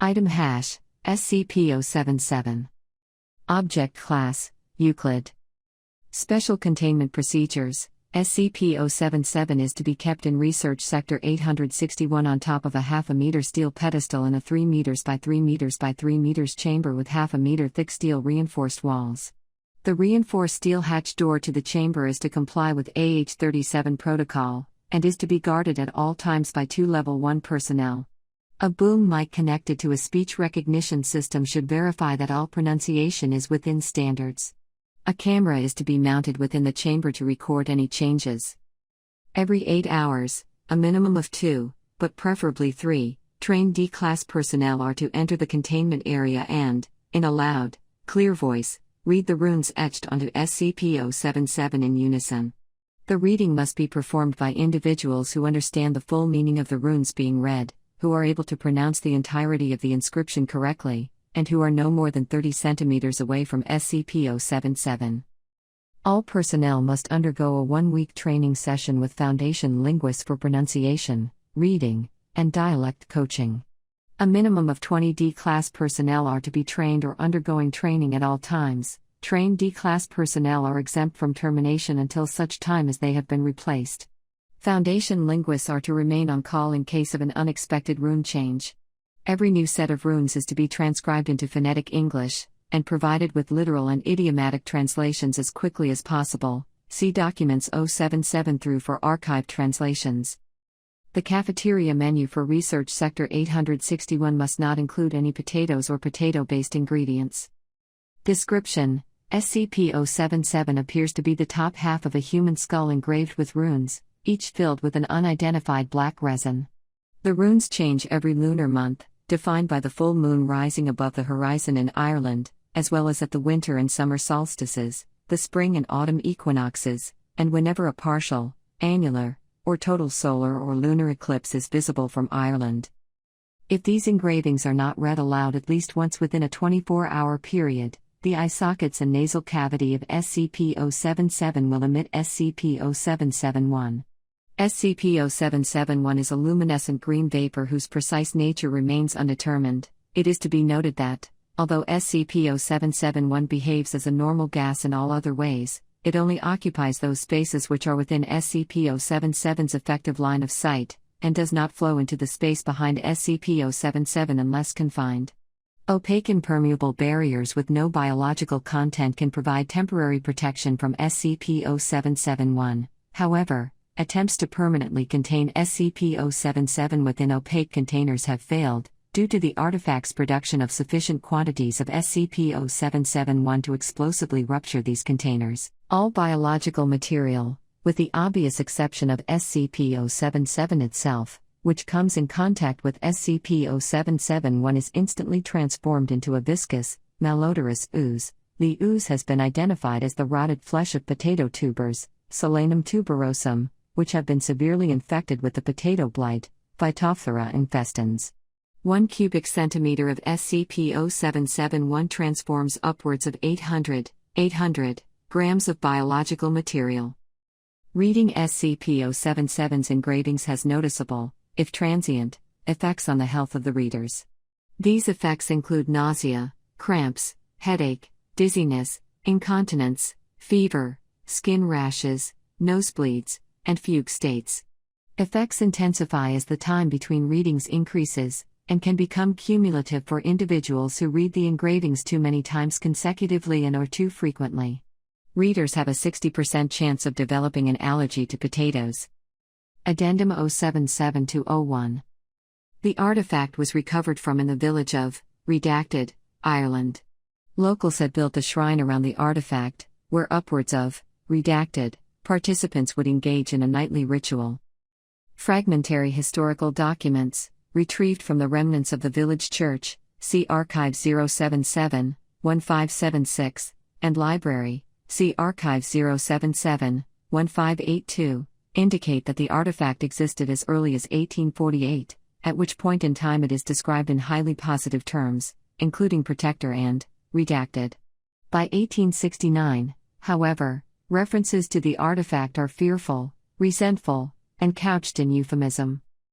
Item hash, SCP-077. Object class, Euclid. Special Containment Procedures, SCP-077 is to be kept in Research Sector 861 on top of a half-a-meter steel pedestal in a 3 meters by 3 meters by 3 meters chamber with half-a-meter thick steel reinforced walls. The reinforced steel hatch door to the chamber is to comply with AH-37 protocol, and is to be guarded at all times by 2 Level 1 personnel. A boom mic connected to a speech recognition system should verify that all pronunciation is within standards. A camera is to be mounted within the chamber to record any changes. Every 8 hours, a minimum of 2, but preferably 3, trained D-class personnel are to enter the containment area and, in a loud, clear voice, read the runes etched onto SCP-077 in unison. The reading must be performed by individuals who understand the full meaning of the runes being read, who are able to pronounce the entirety of the inscription correctly, and who are no more than 30 centimeters away from SCP-077. All personnel must undergo a 1-week training session with Foundation linguists for pronunciation, reading, and dialect coaching. A minimum of 20 D-class personnel are to be trained or undergoing training at all times. Trained D-class personnel are exempt from termination until such time as they have been replaced. Foundation linguists are to remain on call in case of an unexpected rune change. Every new set of runes is to be transcribed into phonetic English, and provided with literal and idiomatic translations as quickly as possible. See Documents 077 through for archived translations. The cafeteria menu for Research Sector 861 must not include any potatoes or potato-based ingredients. Description: SCP-077 appears to be the top half of a human skull engraved with runes, each filled with an unidentified black resin. The runes change every lunar month, defined by the full moon rising above the horizon in Ireland, as well as at the winter and summer solstices, the spring and autumn equinoxes, and whenever a partial, annular, or total solar or lunar eclipse is visible from Ireland. If these engravings are not read aloud at least once within a 24-hour period, the eye sockets and nasal cavity of SCP-077 will emit SCP-0771. SCP-0771 is a luminescent green vapor whose precise nature remains undetermined. It is to be noted that, although SCP-0771 behaves as a normal gas in all other ways, it only occupies those spaces which are within SCP-077's effective line of sight, and does not flow into the space behind SCP-077 unless confined. Opaque impermeable barriers with no biological content can provide temporary protection from SCP-0771. However, attempts to permanently contain SCP-077 within opaque containers have failed, due to the artifact's production of sufficient quantities of SCP-0771 to explosively rupture these containers. All biological material, with the obvious exception of SCP-077 itself, which comes in contact with SCP-0771 is instantly transformed into a viscous, malodorous ooze. The ooze has been identified as the rotted flesh of potato tubers, Solanum tuberosum, which have been severely infected with the potato blight, Phytophthora infestans. 1 cubic centimeter of SCP-0771 transforms upwards of 800 grams of biological material. Reading SCP-077's engravings has noticeable, if transient, effects on the health of the readers. These effects include nausea, cramps, headache, dizziness, incontinence, fever, skin rashes, nosebleeds, and fugue states. Effects intensify as the time between readings increases, and can become cumulative for individuals who read the engravings too many times consecutively and or too frequently. Readers have a 60% chance of developing an allergy to potatoes. Addendum 077-01. The artifact was recovered from in the village of Redacted, Ireland. Locals had built a shrine around the artifact, where upwards of Redacted participants would engage in a nightly ritual. Fragmentary historical documents, retrieved from the remnants of the village church, see Archive 077, 1576, and library, see Archive 077, 1582, indicate that the artifact existed as early as 1848, at which point in time it is described in highly positive terms, including protector and redacted. By 1869, however, references to the artifact are fearful, resentful, and couched in euphemism.